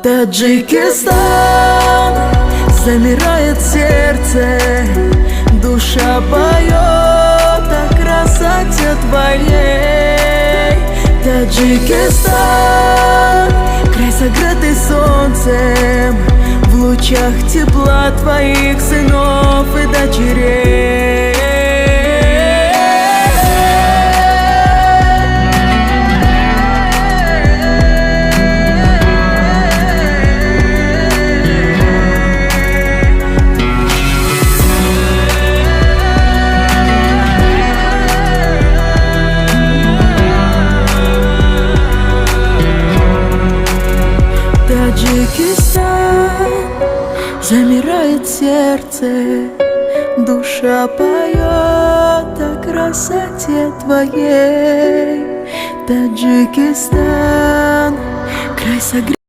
Таджикистан, замирает сердце, душа поет о красоте твоей. Таджикистан, край согретый солнцем, в лучах тепла твоих сынов и дочерей. Таджикистан, замирает сердце, душа поет о красоте твоей. Таджикистан, край согретый.